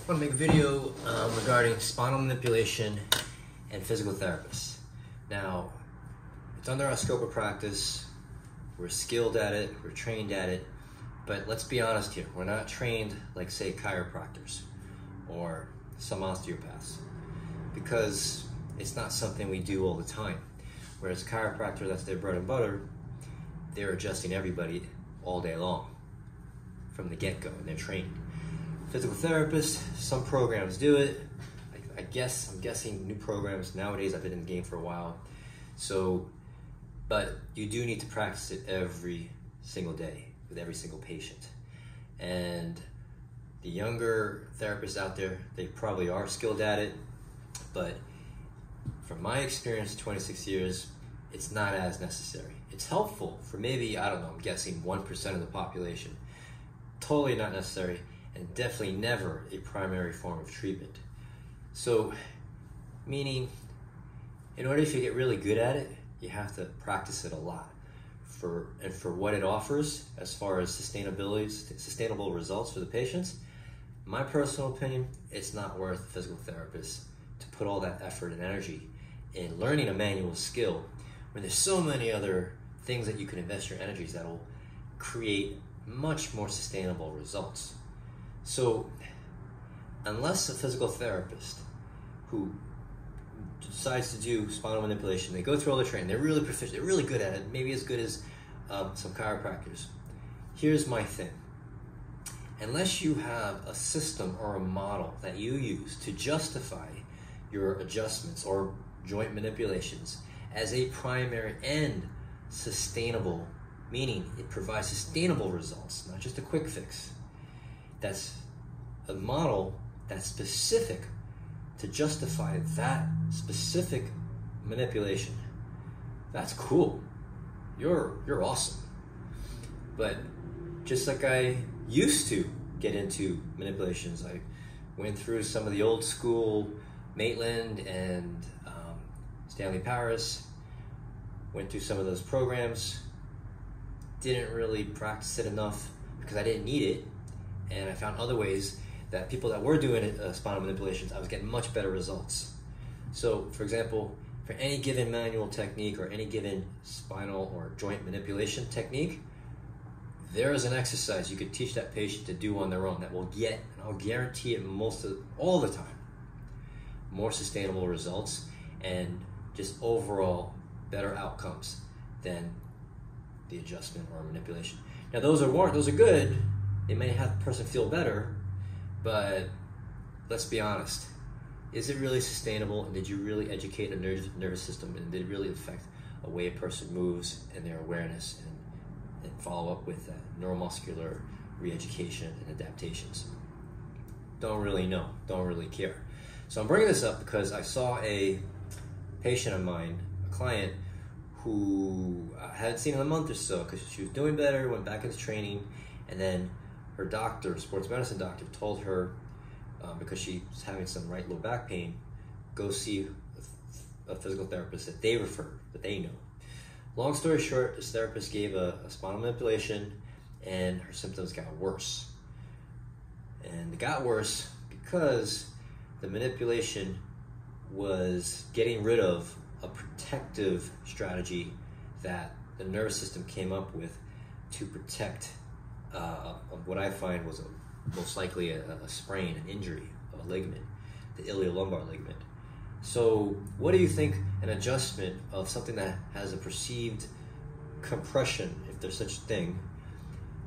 I want to make a video regarding spinal manipulation and physical therapists. Now, it's under our scope of practice. We're skilled at it, we're trained at it, but let's be honest here. We're not trained like, say, chiropractors or some osteopaths, because it's not something we do all the time. Whereas a chiropractor, that's their bread and butter, they're adjusting everybody all day long from the get-go, and they're trained. Physical therapists, some programs do it. I'm guessing new programs nowadays. I've been in the game for a while. But you do need to practice it every single day with every single patient. And the younger therapists out there, they probably are skilled at it, but from my experience, 26 years, it's not as necessary. It's helpful for maybe, I don't know, I'm guessing 1% of the population. Totally not necessary, and definitely never a primary form of treatment. So, meaning, in order to get really good at it, you have to practice it a lot. For what it offers, as far as sustainable results for the patients, my personal opinion, it's not worth a physical therapist to put all that effort and energy in learning a manual skill when there's so many other things that you can invest your energies that will create much more sustainable results. So, unless a physical therapist who decides to do spinal manipulation, they go through all the training, they're really proficient, they're really good at it, maybe as good as some chiropractors. Here's my thing. Unless you have a system or a model that you use to justify your adjustments or joint manipulations as a primary and sustainable, meaning it provides sustainable results, not just a quick fix. That's a model that's specific to justify that specific manipulation. That's cool. You're awesome. But just like I used to get into manipulations, I went through some of the old school Maitland and Stanley Paris, went through some of those programs, didn't really practice it enough because I didn't need it, and I found other ways that people that were doing spinal manipulations, I was getting much better results. So, for example, for any given manual technique or any given spinal or joint manipulation technique, there is an exercise you could teach that patient to do on their own that will get, and I'll guarantee it all the time, more sustainable results and just overall better outcomes than the adjustment or manipulation. Now those are good. They may have the person feel better, but let's be honest. Is it really sustainable, and did you really educate a nervous system, and did it really affect a way a person moves and their awareness and follow up with neuromuscular re-education and adaptations? Don't really know, don't really care. So I'm bringing this up because I saw a patient of mine, a client, who I hadn't seen in a month or so because she was doing better, went back into training, and then her doctor, sports medicine doctor, told her, because she's having some right low back pain, go see a physical therapist that they refer, that they know. Long story short, this therapist gave a spinal manipulation and her symptoms got worse. And it got worse because the manipulation was getting rid of a protective strategy that the nervous system came up with to protect what I find was most likely a sprain, an injury of a ligament, the iliolumbar ligament. So what do you think an adjustment of something that has a perceived compression, if there's such a thing,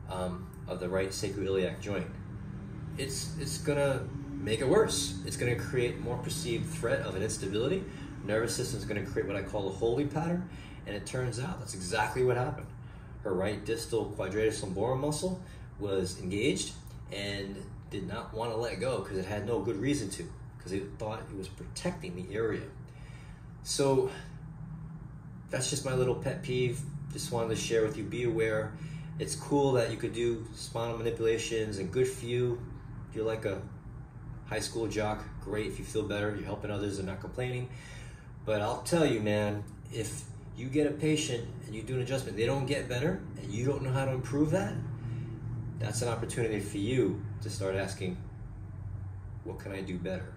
of the right sacroiliac joint, it's gonna make it worse. It's gonna create more perceived threat of an instability. Nervous system is gonna create what I call a holding pattern, and it turns out that's exactly what happened. Her right distal quadratus lumborum muscle was engaged and did not want to let go because it had no good reason to, because it thought it was protecting the area. So that's just my little pet peeve. Just wanted to share with you. Be aware. It's cool that you could do spinal manipulations, and good for you. If you're like a high school jock, great. If you feel better, you're helping others and not complaining. But I'll tell you, man, if you get a patient and you do an adjustment, they don't get better, and you don't know how to improve that, that's an opportunity for you to start asking what can I do better?